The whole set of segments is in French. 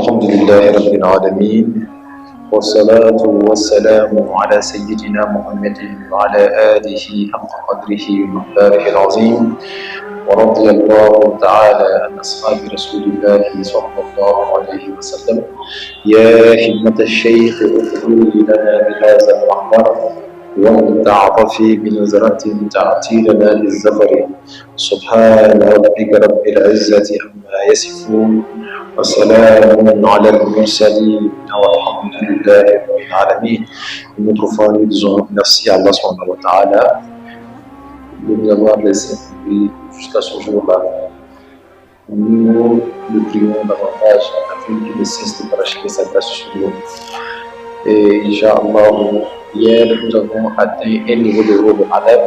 الحمد لله رب العالمين، والصلاة والسلام على سيدنا محمد وعلى آله حق قدره ومقداره العظيم. ورضي الله تعالى عن أصحاب رسول الله صلى الله عليه وسلم. يا همة الشيخ اغفر لنا بهذا المحضر ولتعطفي بنظرة تأتي لنا بالزفر. سبحان ربك رب العزة عما يصفون وسلام على المرسلين والحمد لله رب العالمين. Notre foi, nous disons merci à Allah subhanahu wa ta'ala de nous avoir laissé jusqu'à ce jour-là. Nous le prions davantage afin qu'il ne cesse de parachever sa grâce sur nous. Et Inch'Allah, hier nous avons atteint un niveau de roue de Alep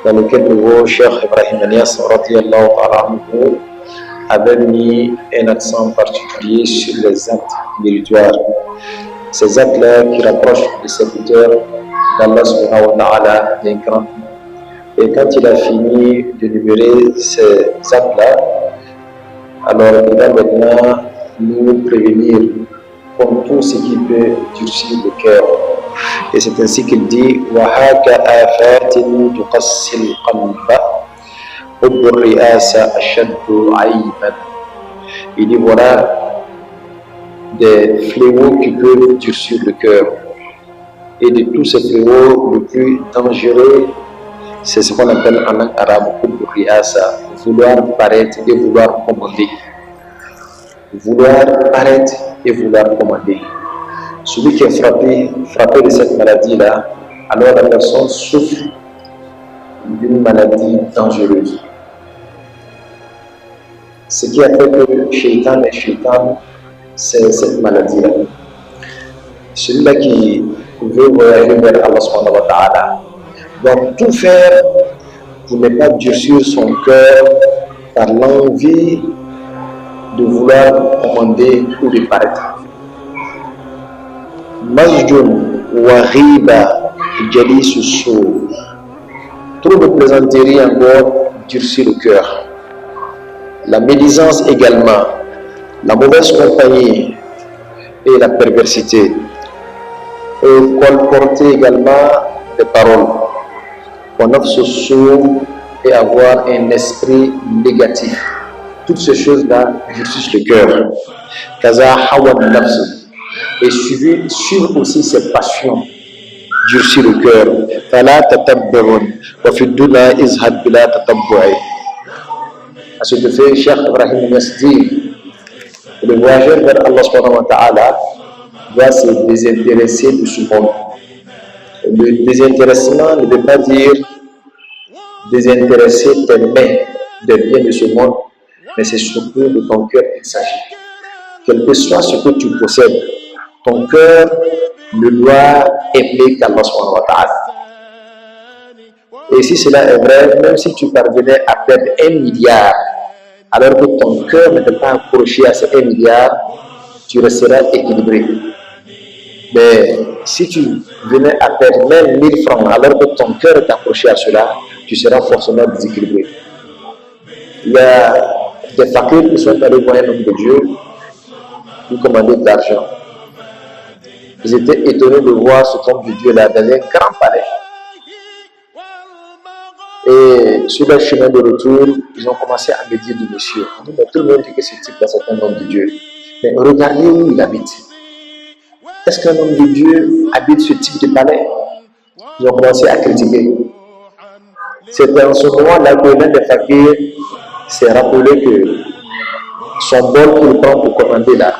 dans lequel le Cheikh Ibrahim Niass radiyallahu ta'ala anhu avait mis un accent particulier sur les actes méritoires. Ces actes-là qui rapprochent les serviteurs d'Allah subhanahu wa ta'ala d'un grand. Et quand il a fini de numérer ces actes-là, alors il va maintenant nous prévenir contre tout ce qui peut durcir le cœur. Et c'est ainsi qu'il dit وَهَاكَ آفَاتٍ تُقَسِّ الْقَلْبَ حُبُّ الرِّئَاسَةِ أَشَدُّ عَيْبًا. Il dit voilà des fléaux qui peuvent durcir le cœur. Et de tous ces fléaux, le plus dangereux, c'est ce qu'on appelle en langue arabe حُبُّ الرِّئَاسَةِ, vouloir paraître et vouloir commander. Vouloir paraître et vouloir commander. Celui qui est frappé de cette maladie-là, alors la personne souffre d'une maladie dangereuse. Ce qui a fait que Shaitan est Shaitan, c'est cette maladie-là. Celui-là qui veut voyager vers Allah subhanahu wa ta'ala doit tout faire pour ne pas durcir son cœur par l'envie de vouloir commander ou de paraître. Masjun wa riba jalisu sour. Trop de plaisanterie encore durcit le cœur. La médisance également, la mauvaise compagnie et la perversité. Et colporter également des paroles. Nafsu sour et avoir un esprit négatif. Toutes ces choses-là durcissent le cœur. Kaza hawan nafsu. Et suivre aussi ses passions durcit le cœur. Fala tatabburun wa fi dunya izhad bila tatabbu'i. À ce que fait Cheikh Ibrahim Niass dit, le voyageur vers Allah subhanahu wa ta'ala doit se désintéresser de ce monde. Le désintéressement ne veut pas dire désintéresser tes mains des biens de ce monde, mais c'est surtout de ton cœur qu'il s'agit. Quel que soit ce que tu possèdes, ton cœur ne doit aimer qu'Allah subhanahu wa ta'ala. Et si cela est vrai, même si tu parvenais à perdre 1 milliard, alors que ton cœur ne t'est pas accroché à ces 1 milliard, tu resteras équilibré. Mais si tu venais à perdre même 1000 francs, alors que ton cœur est accroché à cela, tu seras forcément déséquilibré. Il y a des fakirs qui sont allés voir un homme de Dieu, lui commander de l'argent. Ils étaient étonnés de voir cet homme de Dieu-là dans un grand palais. Et sur leur chemin de retour, ils ont commencé à me dire du monsieur. Tout le monde dit que ce type-là, c'est un homme de Dieu. Mais regardez où il habite. Est-ce qu'un homme de Dieu habite ce type de palais? Ils ont commencé à critiquer. C'était en ce moment-là que l'un des fakirs s'est rappelé que son bol qu'il prend pour commander là,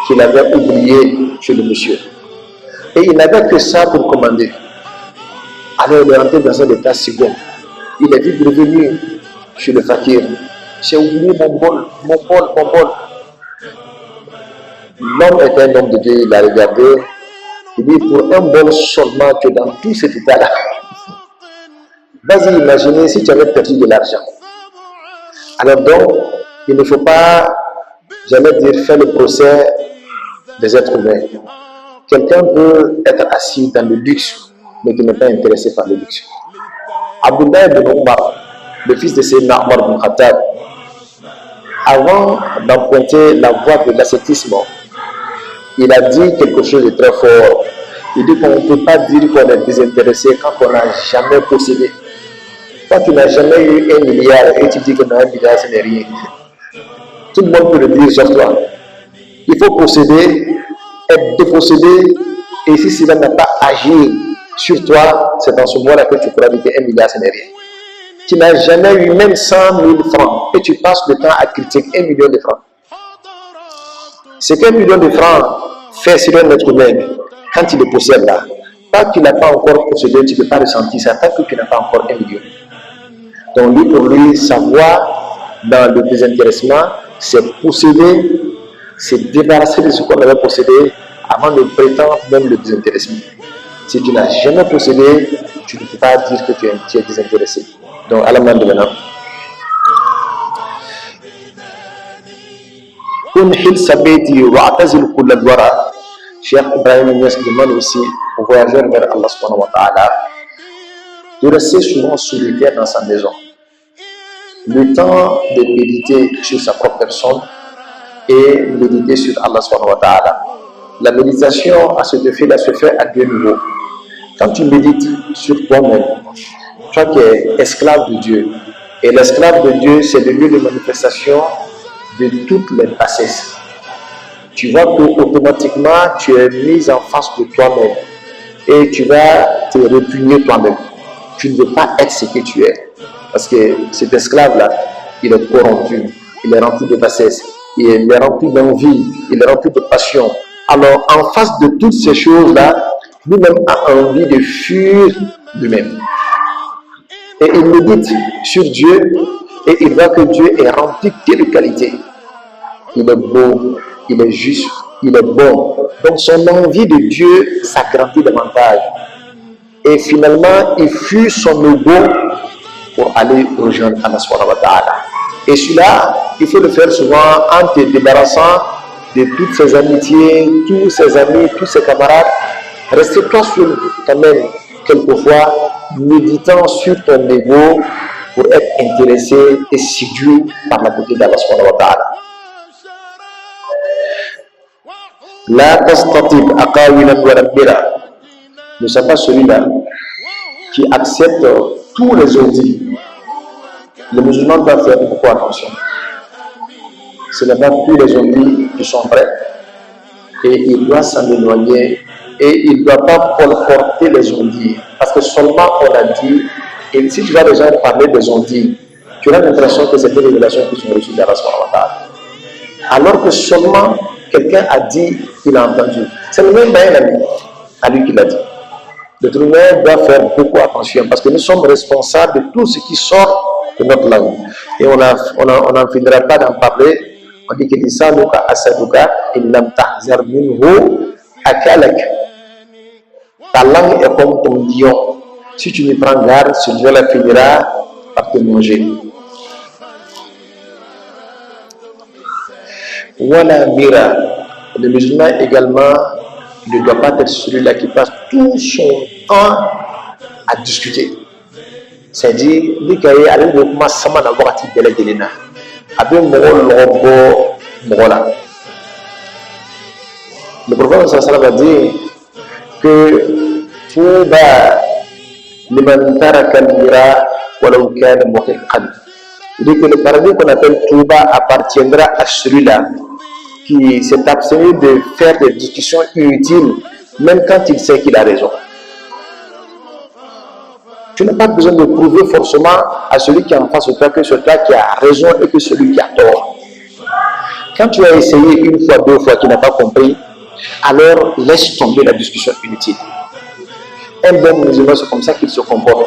qu'il avait oublié chez le monsieur. Et il n'avait que ça pour commander. Alors il est rentré dans un état second. Il est vite revenu chez le fakir. J'ai oublié mon bol. L'homme était un homme de Dieu, il a regardé. Il dit, pour un bol seulement, tu es dans tout cet état-là. Vas-y, imaginez si tu avais perdu de l'argent. Alors donc, il ne faut pas, j'allais dire, faire le procès des êtres humains. Quelqu'un peut être assis dans le luxe, mais qui n'est pas intéressé par le luxe. Abdullah ibn Umar, le fils de Sayyidina Omar ibn Khattab, avant d'emprunter la voie de l'ascétisme, il a dit quelque chose de très fort. Il dit qu'on ne peut pas dire qu'on est désintéressé quand on n'a jamais possédé. Quand tu n'as jamais eu 1 milliard et tu dis que 1 milliard, ce n'est rien. Tout le monde peut le dire sur toi. Il faut posséder, être dépossédé, et si cela n'a pas agi sur toi, c'est dans ce moment-là que tu pourras dire que 1 milliard, ce n'est rien. Tu n'as jamais eu même 100 000 francs et tu passes le temps à critiquer 1 million de francs. Ce qu'1 million de francs fait sur un être humain, quand il le possède là, tant qu'il n'a pas encore possédé, tu ne peux pas ressentir ça tant que tu n'as pas encore 1 million. Donc lui, pour lui, sa voie dans le désintéressement, c'est posséder, c'est débarrasser de ce qu'on avait possédé avant de prétendre même le désintéressement. Si tu n'as jamais possédé, tu ne peux pas dire que tu es désintéressé. Donc, à la main de maintenant. Cheikh Ibrahim Niass demande aussi aux voyageurs vers Allah subhanahu wa ta'ala de rester souvent solitaire dans sa maison. Le temps de méditer sur sa propre personne et méditer sur Allah subhanahu wa ta'ala. La méditation à cet effet-là se fait à 2 niveaux. Quand tu médites sur toi-même, toi qui es esclave de Dieu, et l'esclave de Dieu, c'est le lieu de manifestation de toutes les bassesses. Tu vois que automatiquement tu es mis en face de toi-même et tu vas te répugner toi-même. Tu ne veux pas être ce que tu es. Parce que cet esclave-là, il est corrompu, il est rempli de bassesse, il est rempli d'envie, il est rempli de passion. Alors, en face de toutes ces choses-là, lui-même a envie de fuir lui-même. Et il médite sur Dieu et il voit que Dieu est rempli de qualités. Il est beau, il est juste, il est bon. Donc son envie de Dieu s'agrandit davantage. Et finalement, il fuit son ego pour aller rejoindre Allah subhanahu wa ta'ala. Et cela, il faut le faire souvent en te débarrassant de toutes ses amitiés, tous ses amis, tous ses camarades. Reste-toi seul quand même, quelquefois, méditant sur ton ego pour être intéressé et séduit par la beauté d'Allah subhanahu wa ta'ala. La tastatib aqawilan wa rabbira. Ne sois pas celui-là qui accepte tous les audits. Les musulmans doivent faire beaucoup attention. Ce n'est pas tous les audits qui sont vrais. Et il doit s'en éloigner. Et il ne doit pas colporter les ondits. Parce que seulement on a dit, et si tu vas déjà parler des ondits, tu as l'impression que c'est des révélations qui sont reçues d'Allah subhanahu wa ta'ala. Alors que seulement quelqu'un a dit qu'il a entendu. C'est le même ami à lui qui l'a dit. Le tribunal doit faire beaucoup attention parce que nous sommes responsables de tout ce qui sort de notre langue. Et on n'en finira pas d'en parler. On dit que lisanuka asaduka illam tahzar minhu akalak. Ta langue est comme ton lion. Si tu n'y prends garde, ce lion-là finira par te manger. Voilà, mira. Le musulman également ne doit pas être celui-là qui passe tout son temps à discuter. C'est-à-dire, lui qui a allé de comment ça m'a d'abord à tirer de l'élène. Avec mon là. Le prophète sallallahu va dire que Touba liman taraka al-mira walau kana muhiqqan. Il dit que le paradis qu'on appelle Touba appartiendra à celui-là qui s'est abstenu de faire des discussions inutiles, même quand il sait qu'il a raison. Tu n'as pas besoin de prouver forcément à celui qui est en face de toi que c'est toi qui a raison et que celui qui a tort. Quand tu as essayé une fois, 2 fois, qui n'a pas compris, alors laisse tomber la discussion inutile. Un bon musulman, c'est comme ça qu'il se comporte.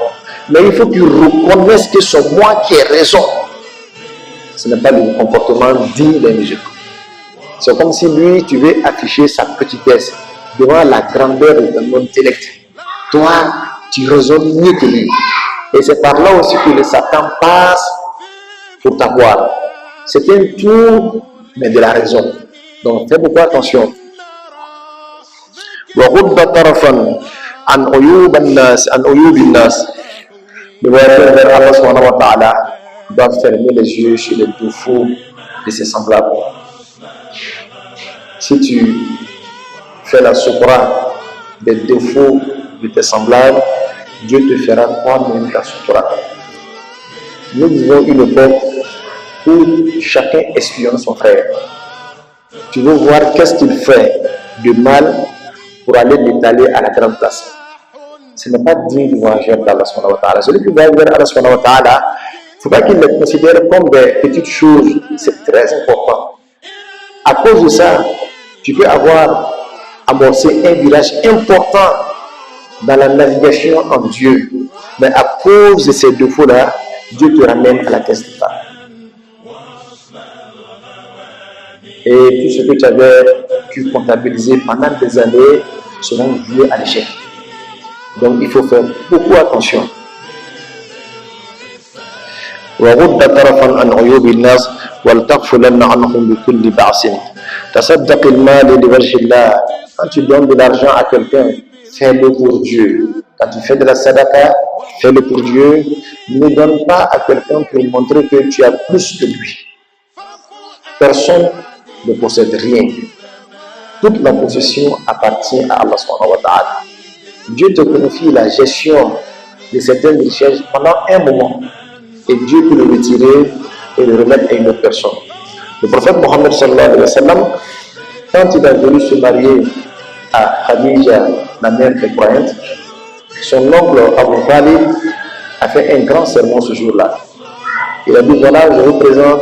Mais il faut qu'il reconnaisse que c'est moi qui ai raison. Ce n'est pas le comportement digne d'un musulman. C'est comme si lui, tu veux afficher sa petitesse devant la grandeur de ton intellect. Toi, tu raisonnes mieux que lui. Et c'est par là aussi que le Satan passe pour t'avoir. C'est un tour, mais de la raison. Donc, fais beaucoup attention. Le voyageur vers Allah subhanahu wa ta'ala doit fermer les yeux sur les défauts de ses semblables. Si tu fais la soukra des défauts de tes semblables, Dieu te fera toi-même la soukra. Nous vivons une époque où chacun espionne son frère. Tu veux voir qu'est-ce qu'il fait de mal pour aller l'étaler à la grande place. Ce n'est pas digne de voyager d'Allah subhanahu wa ta'ala. Celui qui va vers Allah subhanahu wa ta'ala, il ne faut pas qu'il les considère comme des petites choses. C'est très important. À cause de ça, tu peux avoir amorcé un virage important dans la navigation en Dieu. Mais à cause de ces défauts-là, Dieu te ramène à la caisse de part. Et tout ce que tu avais pu comptabiliser pendant des années sera voué à l'échec. Donc il faut faire beaucoup attention. وغض طرفا عن عيوب الناس ولتغفلن عنهم بكل بعث تصدق المال لوجه الله. Quand tu donnes de l'argent à quelqu'un, fais-le pour Dieu. Quand tu fais de la sadaqa, fais-le pour Dieu. Ne donne pas à quelqu'un pour montrer que tu as plus que lui. Personne ne possède rien. Toute la possession appartient à Allah subhanahu wa ta'ala. Dieu te confie la gestion de certaines richesses pendant un moment et Dieu peut le retirer et le remettre à une autre personne. Le prophète Mohammed sallallahu alayhi wa sallam, quand il a voulu se marier à Khadija, la mère des croyantes, son oncle Abu Talib a fait un grand sermon ce jour-là. Il a dit, voilà, je vous présente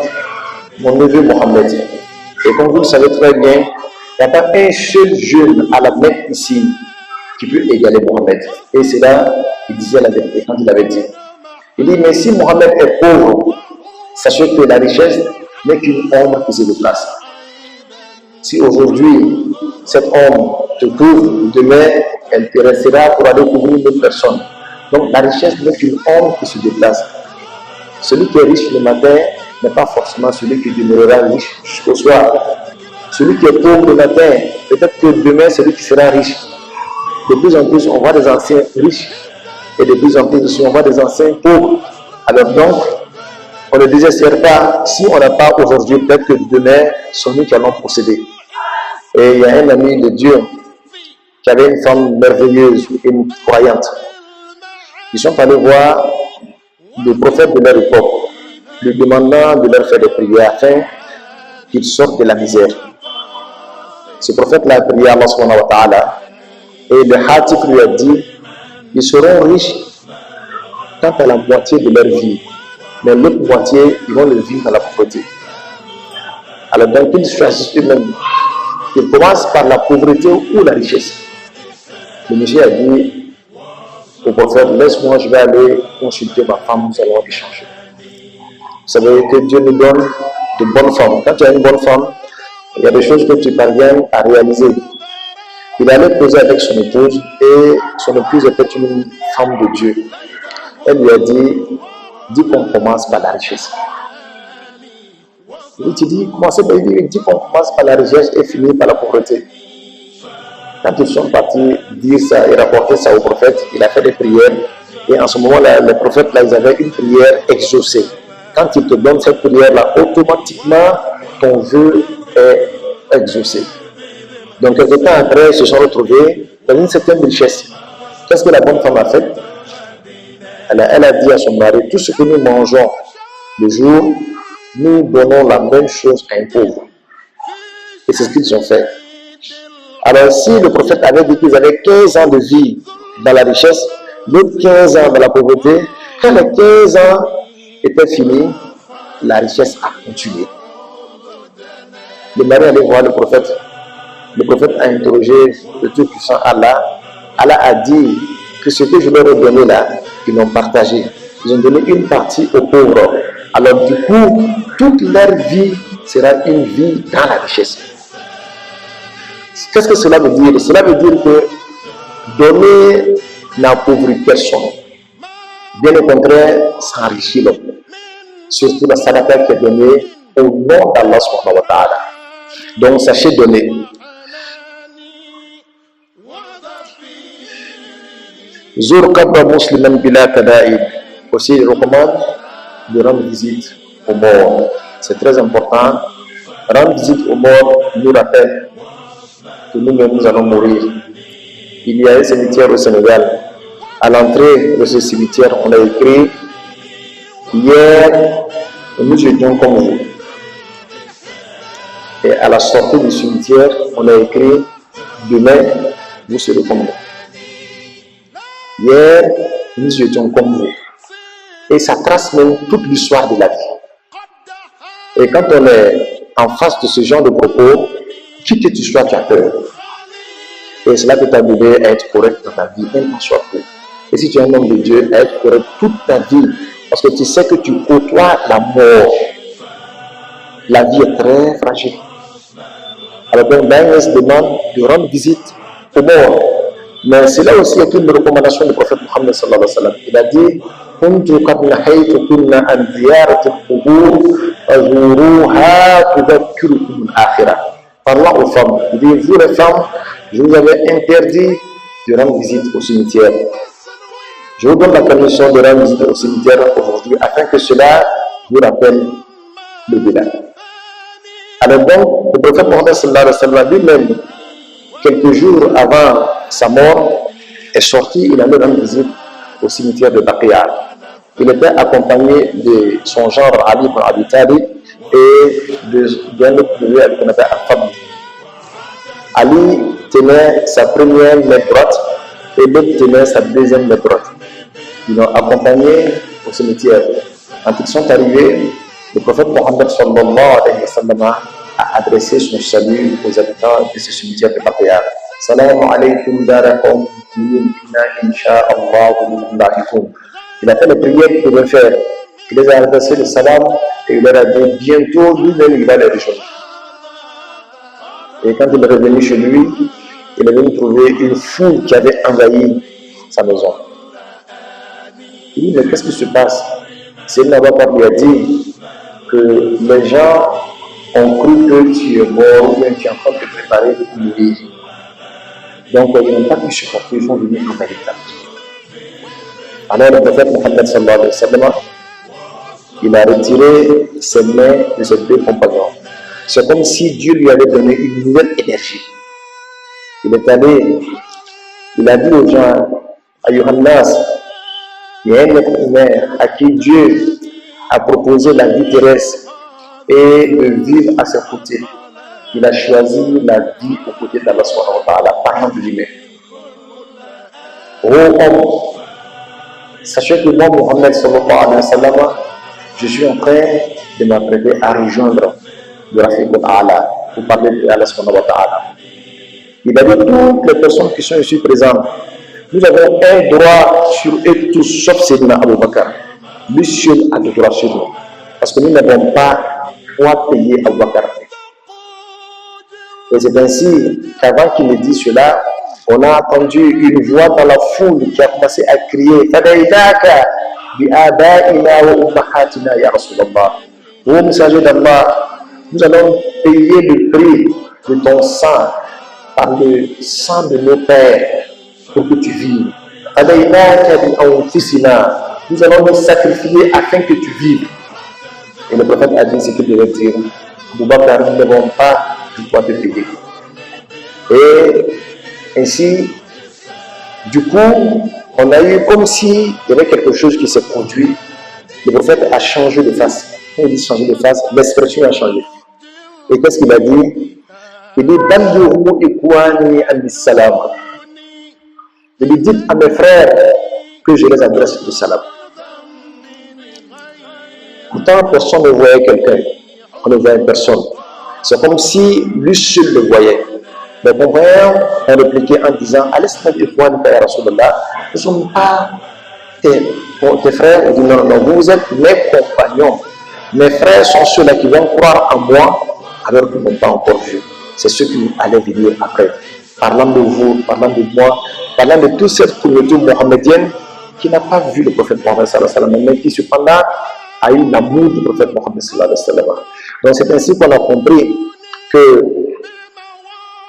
mon neveu Mohammed. Et comme vous le savez très bien, il n'y a pas un seul jeune à la Mecque ici qui peut égaler Mohammed. Et c'est là qu'il disait la vérité quand il avait dit. Il dit, mais si Mohammed est pauvre, sachez que la richesse n'est qu'une ombre qui se déplace. Si aujourd'hui, cette ombre te couvre, demain, elle te restera pour aller couvrir une autre personne. Donc la richesse n'est qu'une ombre qui se déplace. Celui qui est riche le matin n'est pas forcément celui qui demeurera riche jusqu'au soir. Celui qui est pauvre le matin, peut-être que demain, c'est lui qui sera riche. De plus en plus, on voit des anciens riches et de plus en plus aussi, on voit des anciens pauvres. Alors donc, on ne désespère pas. Si on n'a pas aujourd'hui, peut-être que demain, sont nous qui allons posséder. Et il y a un ami de Dieu qui avait une femme merveilleuse, une croyante. Ils sont allés voir le prophète de leur époque, lui demandant de leur faire des prières afin qu'ils sortent de la misère. Ce prophète-là a prié à Allah subhanahu wa ta'ala et le hadith lui a dit, ils seront riches quant à la moitié de leur vie, mais l'autre moitié, ils vont le vivre dans la pauvreté. Alors donc ils choisissent eux-mêmes. Ils commencent par la pauvreté ou la richesse. Le monsieur a dit au prophète, laisse-moi, je vais aller consulter ma femme, nous allons échanger. Vous savez que Dieu nous donne de bonnes femmes. Quand tu as une bonne femme, il y a des choses que tu parviens à réaliser. Il allait poser avec son épouse et son épouse était une femme de Dieu. Elle lui a dit, dis qu'on commence par la richesse. Et tu dis, commencez par dire, dis qu'on commence par la richesse et finir par la pauvreté. Quand ils sont partis dire ça et rapporter ça au prophète, il a fait des prières. Et en ce moment-là, les prophètes, là, ils avaient une prière exaucée. Quand ils te donnent cette prière-là, automatiquement, ton vœu est exaucé. Donc, quelques temps après, ils se sont retrouvés dans une certaine richesse. Qu'est-ce que la bonne femme a fait? Elle a dit à son mari, tout ce que nous mangeons le jour, nous donnons la même chose à un pauvre. Et c'est ce qu'ils ont fait. Alors, si le prophète avait dit qu'ils avaient 15 ans de vie dans la richesse, d'autres 15 ans dans la pauvreté, quand les 15 ans étaient finis, la richesse a continué. Le mari allait voir le prophète. Le prophète a interrogé le Tout-Puissant Allah. Allah a dit que ce que je leur ai donné là, ils l'ont partagé. Ils ont donné une partie aux pauvres. Alors du coup, toute leur vie sera une vie dans la richesse. Qu'est-ce que cela veut dire? Cela veut dire que donner n'appauvrit personne. Bien au contraire, ça enrichit l'homme. Surtout la sadaqa qui est donnée au nom d'Allah subhanahu wa ta'ala. Donc sachez donner. Zur qabra musliman bila tadaib. Aussi, il recommande de rendre visite aux morts. c'est très important. Rendre visite aux morts nous rappelle que nous-mêmes nous allons mourir. Il y a un cimetière au Sénégal. À l'entrée de ce cimetière, on a écrit « Hier, nous étions comme vous ». Et à la sortie du cimetière, on a écrit « Demain, vous serez comme nous ». Hier, nous étions comme vous. Et ça trace même toute l'histoire de la vie. Et quand on est en face de ce genre de propos, qui que tu sois, tu as peur. Et cela peut t'amener à être correct dans ta vie, même en soit peu. Et si tu es un homme de Dieu, à être correct toute ta vie, parce que tu sais que tu côtoies la mort. La vie est très fragile. Alors donc, Daniel se demande de rendre visite aux morts. Mais c'est là aussi qu'il y a une recommandation du prophète Mohammed sallallahu alayhi wa sallam. Il a dit كنت قد نهيتكن عن زيارة القبور فزوروها تذكركم الآخرة. Parlant aux femmes, il dit vous les femmes, je vous avais interdit de rendre visite au cimetière. Je vous donne la permission de rendre visite au cimetière aujourd'hui afin que cela vous rappelle le delà. Alors donc, le prophète Mohammed sallallahu alayhi wa sallam lui-même, quelques jours avant sa mort, est sorti, il allait rendre visite au cimetière de Baqiya. Il était accompagné de son genre Ali ibn Abi Talib et d'un autre neveu qu'on appelle Al-Fadl. Ali tenait sa première main droite et l'autre tenait sa deuxième main droite. Ils l'ont accompagné au cimetière. Quand ils sont arrivés, le prophète Mohammed sallallahu alayhi wa sallam a adressé son salut aux habitants de ce cimetière de Baqiya. Salam alaykum darakum minna insha'Allah lahikum. Il a fait les prières qu'il devait faire. Il les a adressé le salam et il leur a dit bientôt lui-même il va les rejoindre. Et quand il est revenu chez lui, il est venu trouver une foule qui avait envahi sa maison. Il dit mais qu'est-ce qui se passe? Sayyidina Abubakar lui a dit que les gens ont cru que tu es mort ou bien tu es en train de te préparer pour mourir. Donc ils n'ont pas pu supporter, ils sont venus envahir ta maison. Alors le prophète Mohammed sallallahu alayhi wa sallam, il a retiré ses mains de ses deux compagnons. C'est comme si Dieu lui avait donné une nouvelle énergie. Il est allé, il a dit aux gens, Ayyuhannas, il y a un être humain à qui Dieu a proposé la vie terrestre et de vivre à ses côtés. Il a choisi la vie aux côtés d'Allah subhanahu wa ta'ala, parlant de lui-même. Ô homme, sachez que moi, Mohammed sallallahu alayhi wa sallam, je suis en train de m'apprêter à rejoindre le Rafiq al-A'la pour parler d'Allah subhanahu wa ta'ala. Il a dit toutes les personnes qui sont ici présentes, nous avons un droit sur eux tous, sauf Sayyidina Abu Bakr. Lui seul a le droit sur nous. Parce que nous n'avons pas quoi payer Abu Bakr. Et c'est ainsi qu'avant qu'il ait dit cela, on a entendu une voix dans la foule qui a commencé à crier Fadaïdaka bi'abaina wa ummahatina ya Rasulallah. Ô messager d'Allah, nous allons payer le prix de ton sang par le sang de nos pères pour que tu vives. Fadaïdaka bi'anfusina. Nous allons nous sacrifier afin que tu vives. Et le prophète a dit ce qu'il devait dire. Abu Bakr, nous n'avons pas de quoi te payer. Et ainsi, du coup, on a eu comme s'il y avait quelque chose qui s'est produit. Le prophète a changé de face. Quand il dit changer de face, l'expression a changé. Et qu'est-ce qu'il a dit? Il dit Ballighou ikhwani an-salam. Il dit dites à mes frères que je les adresse le salam. Pourtant, personne ne voyait quelqu'un. On ne voyait personne. C'est comme si lui seul le voyait. Les compagnons ont répliqué en disant Al-Islam ikhwan ya Rasulallah, nous ne sommes pas tes frères. Il dit non, non, vous êtes mes compagnons. Mes frères sont ceux-là qui vont croire en moi alors qu'ils n'ont pas encore vu. C'est ceux qui allaient venir après. Parlant de vous, parlant de moi, parlant de toute cette communauté mohammedienne qui n'a pas vu le prophète Mohammed sallallahu alayhi wa sallam, mais qui cependant a eu l'amour du prophète Mohammed sallallahu alayhi wa sallam. Donc c'est ainsi qu'on a compris que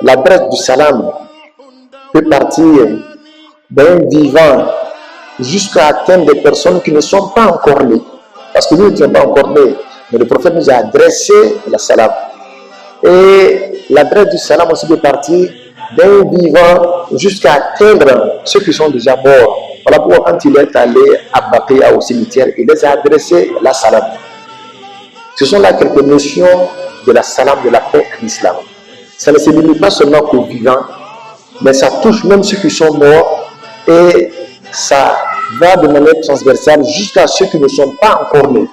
l'adresse du salam peut partir d'un vivant jusqu'à atteindre des personnes qui ne sont pas encore nées. Parce que nous ne sommes pas encore nés. Mais le prophète nous a adressé la salam. Et l'adresse du salam aussi est partie d'un vivant jusqu'à atteindre ceux qui sont déjà morts. Voilà pourquoi quand il est allé à Baqiya au cimetière, il les a adressé la salam. Ce sont là quelques notions de la salam, de la paix en islam. Ça ne se limite pas seulement qu'aux vivants, mais ça touche même ceux qui sont morts et ça va de manière transversale jusqu'à ceux qui ne sont pas encore nés.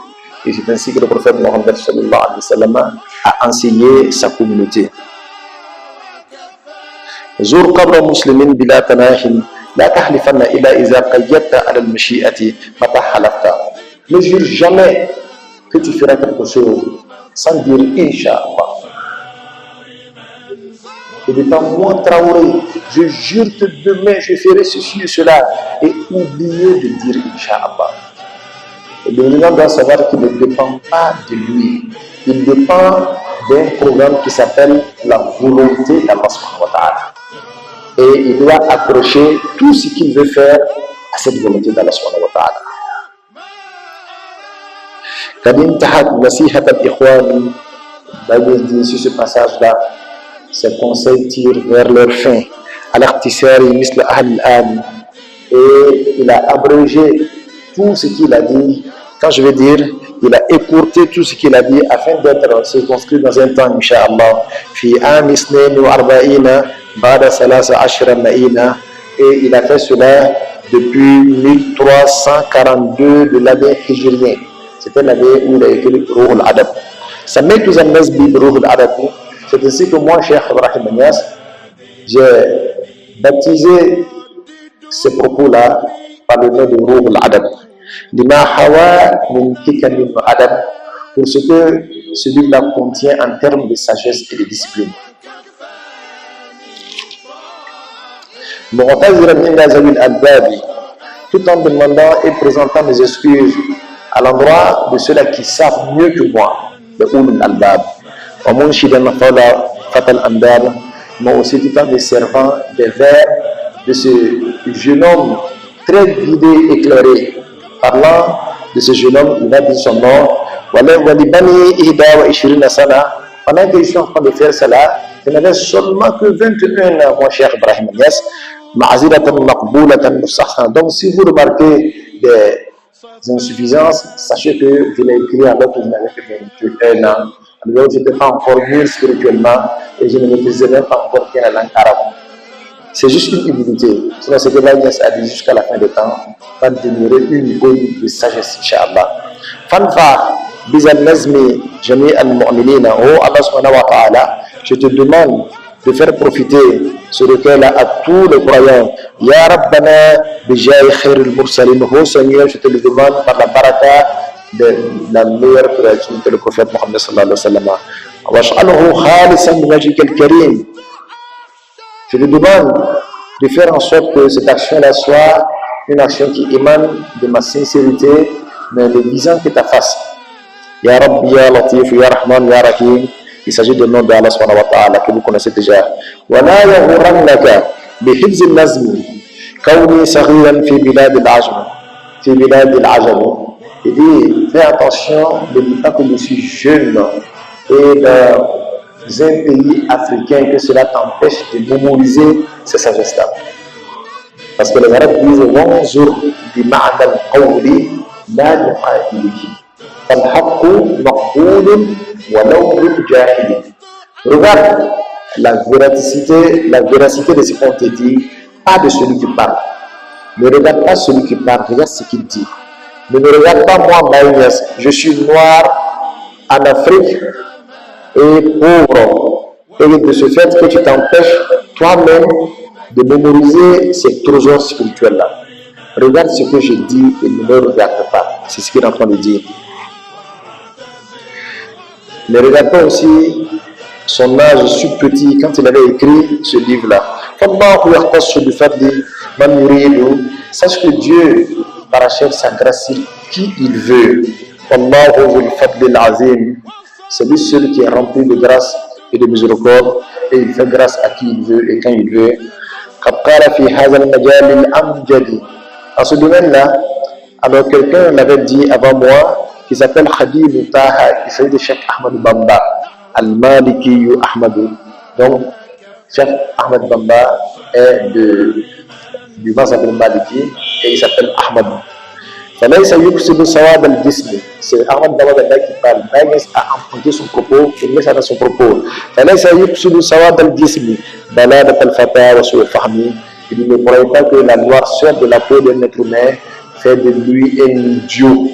Et c'est ainsi que le prophète Mohammed sallallahu alayhi wa sallam a enseigné sa communauté. زور قبر مسلم بلا تناح لا تحلفن إلا إذا قيدت على المشيئة متى حلفت. Ne jure jamais que tu feras quelque chose sans dire Inch'Allah. Et de temps, moi Traoré, je jure que demain je ferai ceci et cela, et oublier de dire Inch'Allah. Et le musulman doit savoir qu'il ne dépend pas de lui, il dépend d'un programme qui s'appelle la volonté d'Allah subhanahu wa ta'ala. Et il doit accrocher tout ce qu'il veut faire à cette volonté d'Allah subhanahu wa ta'ala. Quand intahat nasihat al-ikhwan, Bible dit sur ce passage-là, ces conseils tirent vers leur fin. Al-ikhtisari misla ahl al-an. Et il a abrégé tout ce qu'il a dit. Quand je veux dire, il a écourté tout ce qu'il a dit afin d'être circonscrit dans un temps, Inch'Allah. Fi am isnain wa arba'ina ba'da salasa ashra ma'ina. Et il a fait cela depuis 1342 de l'année hijrien. C'était l'année où il a écrit Ruh al-Adab. Ça met tous en place Ruh al-Adab. C'est ainsi que moi, Cheikh Ibrahim Niass, j'ai baptisé ces propos-là par le nom de Ruh al-Adab. Lima hawa min hikam min adab, pour ce que ce livre-là contient en termes de sagesse et de discipline. Tout en demandant et présentant mes excuses à l'endroit de ceux-là qui savent mieux que moi, le Ulul Albab. Moi aussi tout en me servant des vers de ce jeune homme très guidé, éclairé. Parlant de ce jeune homme, il a dit son nom. Pendant que je suis en train de faire cela, je n'avais seulement que 21 ans, mon cher Ibrahim Niass. Donc si vous remarquez des insuffisances, sachez que je l'ai écrit alors que je n'avais que 21 ans. Alors je n'étais pas encore mûr spirituellement et je ne maîtrisais même pas encore bien la langue arabe. C'est juste une humilité. Sinon, ce que Niass a dit jusqu'à la fin des temps va demeurer une bonne de sagesse, Inch'Allah. Fanfa, bizal nazmi, jami al-mu'minina, oh Allah subhanahu wa ta'ala, je te demande de faire profiter ce recueil-là à tous les croyants. Ya Rabbana, bijay khair al-mursalin, oh Seigneur, je te le demande par la baraka de la meilleure créature que le prophète Mohammed sallallahu alayhi wa sallam. Wa sh'aluhu khalisan min wajhika al-karim. Je te demande de faire en sorte que cette action-là soit une action qui émane de ma sincérité, mais le visant que ta face. Ya Rabbi, Ya Latif, Ya Rahman, Ya Rahim. Il s'agit du nom d'Allah subhanahu wa ta'ala que vous connaissez déjà. Wa la yaghurrannaka bihifz al-nazm kawni saghiran fi bilad al-ajam. Fi bilad al-ajam. Il dit, fais attention, ne dis pas que je suis jeune et dans un pays africain que cela t'empêche de mémoriser ces sagesses-là. Parce que les Arabes disent wanzur bi ma'na al-qawli la yuqatiluki fal-haqqu maqbulun walau bil jahili. Regarde la véracité de ce qu'on te dit, pas de celui qui parle. Ne regarde pas celui qui parle, regarde ce qu'il dit. Ne me regarde pas moi, Maïs, je suis noir en Afrique et pauvre, et de ce fait que tu t'empêches toi-même de mémoriser ces trésors spirituels-là. Regarde ce que je dis et ne me regarde pas. C'est ce qu'il est en train de dire. Ne regarde pas aussi son âge si petit quand il avait écrit ce livre-là. Sache que Dieu parachève sa grâce sur qui il veut. C'est lui seul qui est rempli de grâce et de miséricorde, et il fait grâce à qui il veut et quand il veut. En ce domaine-là, alors quelqu'un l'avait dit avant moi, qui s'appelle Khadim Taha, il s'agit de Cheikh Ahmed Bamba, Al-Maliki Ahmadou. Donc, Cheikh Ahmed Bamba est du mazhab al-Maliki et il s'appelle Ahmad. فليس يقصد سواد الجسم. C'est Ahmad Bamba qui parle. Baïs a emprunté son propos, il met ça dans son propos. فليس يقصد سواد الجسم بلادة الفتى وسوء فهمه. Il ne croyait pas que la noirceur de la peau d'un être humain fait de lui un idiot.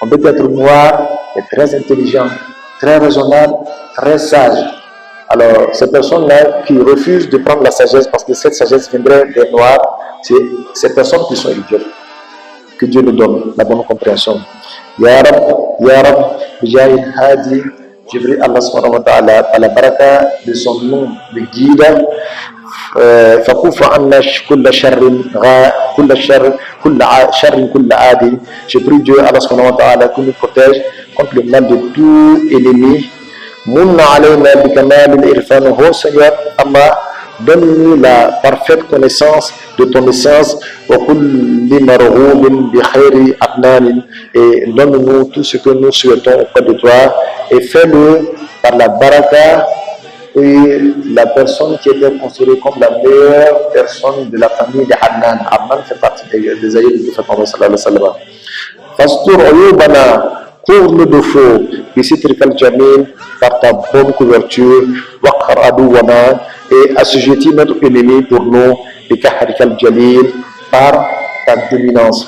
On peut être noir, mais très intelligent, très raisonnable, très sage. Alors, ces personnes-là qui refusent de prendre la sagesse parce que cette sagesse viendrait des noirs, c'est ces personnes qui sont idiotes. Que Dieu nous donne la bonne compréhension. Ya Rab, Bijay Hadi, Jibril Allah subhanahu wa ta'ala, à la baraka de son nom de guide, فكف عنا كل شر كل عادي. Je prie Dieu Allah subhanahu wa ta'ala qu'il nous protège contre le mal de tout ennemi. Munna alayna bi kamal al-irfan, oh Seigneur Allah, donne-nous la parfaite connaissance de ton essence, wa kulli marghubin bi khayri adnan, et donne-nous tout ce que nous souhaitons auprès de toi, et fais-le par la baraka. Et la personne qui était considérée comme la meilleure personne de la famille de Adnan. Adnan fait partie des aïeux du prophète Mohammed sallallahu alayhi wa sallam. Fastur ayubana, couvre-nous de faux, bisitrikal jamil, par ta bonne couverture, waqar adouwana, et assujettis notre ennemi pour nous, bikaharikal jalil, par ta dominance.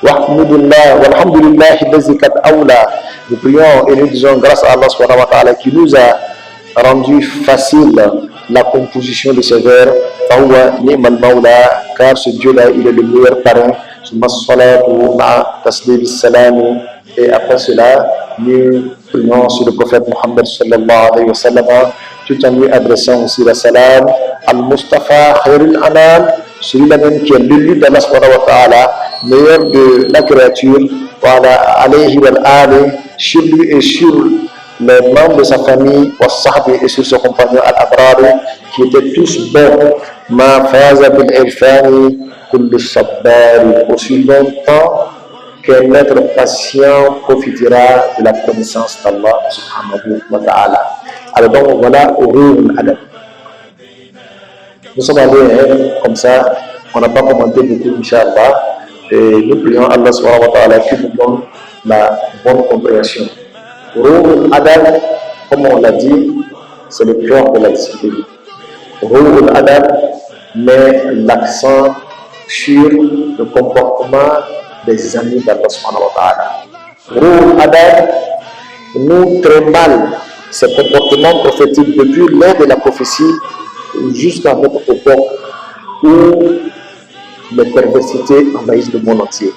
Wahmudullah, walhamdulillah, lazikat awla. Nous prions et nous disons grâce à Allah subhanahu wa ta'ala qui nous a rendu facile la composition de ces vers. Faouwa ni'mal maula, car ce Dieu-là, il est le meilleur parrain. Summa salatu ma'a taslim salam. Et après cela, nous prions sur le prophète Muhammad sallallahu alayhi wa sallam, tout en lui adressant aussi la salam. Al-Mustafa khairul anam, celui-là même qui est l'élu d'Allah subhanahu wa ta'ala, meilleur de la créature. Wa ala alayhi wal ali, sur lui et sur les membres de sa famille, et sur ses compagnons al-Abrar, qui étaient tous bons. Ma faza bil irfani kullu sabbar, aussi longtemps qu'un être patient profitera de la connaissance d'Allah subhanahu wa ta'ala. Alors donc voilà au Ruhul Adab. Nous sommes allés comme ça, on n'a pas commenté beaucoup, Inch'Allah, et nous prions Allah subhanahu wa ta'ala qui nous donne la bonne compréhension. Ruhul Adab, comme on l'a dit, c'est le cœur de la discipline. Ruhul Adab met l'accent sur le comportement des amis d'Allah subhanahu wa ta'ala. Ruhul Adab nous trimballe ces comportements prophétiques depuis l'ère de la prophétie jusqu'à notre époque où les perversités envahissent le monde entier.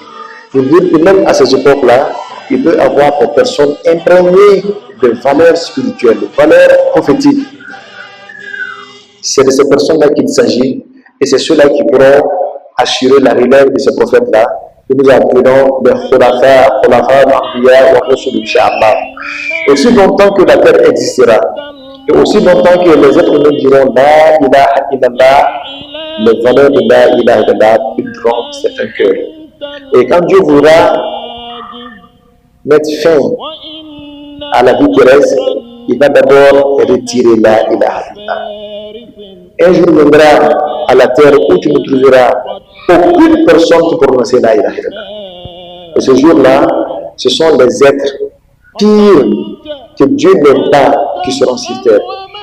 Je veux dire que même à ces époques-là, il peut y avoir des personnes imprégnées de valeurs spirituelles, de valeurs prophétiques. C'est de ces personnes-là qu'il s'agit, et c'est ceux-là qui pourront assurer la relève de ces prophètes-là, que nous appelons les khulafa, l'anbiya wa rusul, inch'Allah. Aussi longtemps que la terre existera, et aussi longtemps que les êtres humains diront la ilaha illallah, les valeurs de la ilaha illallah viendront certains cœurs. Et quand Dieu voudra mettre fin à la vie terrestre, il va d'abord retirer la ilaha illallah. Un jour viendra à la terre où tu ne trouveras aucune personne qui prononce la ilaha illallah. Et ce jour-là, ce sont les êtres pires que Dieu n'aime pas qui seront sur terre.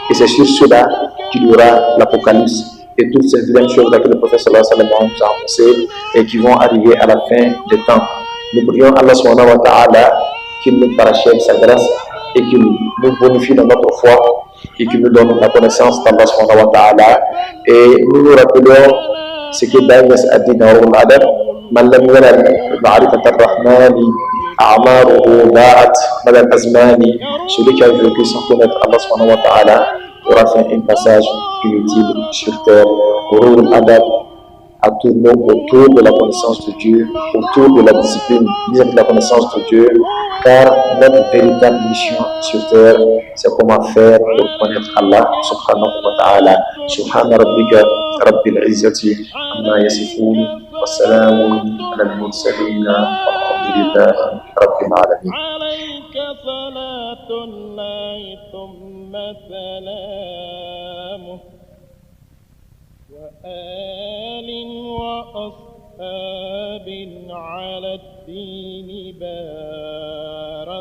Et c'est sur cela qu'il y aura l'Apocalypse et toutes ces vilaines choses que le prophète sallallahu alayhi wa sallam nous a annoncées et qui vont arriver à la fin des temps. Nous prions Allah subhanahu wa ta'ala qu'il nous parachève sa grâce et qu'il nous bonifie dans notre foi et qu'il nous donne la connaissance d'Allah subhanahu wa ta'ala. Et nous nous rappelons ce que Daïs a dit dans Ruhul Adab: Man lam yanal ma'rifat ar-Rahmani a'maruhu da'at madal azmani. Celui qui a vécu sans connaître Allah subhanahu wa ta'ala aura fait un passage inutile sur terre. Ruhul Adab à tourner autour de la connaissance de Dieu, autour de la discipline vis-à-vis de la connaissance de Dieu, car notre véritable mission sur terre, c'est comment faire pour connaître Allah subhanahu wa ta'ala. Subhana rabbika rabbil izzati amma yasifun wa salamun ala al-mursalin walhamdulillahi rabbil العالمين. عليك صلاة الله ثم سلامه وآل وأصحاب على الدين بارزوا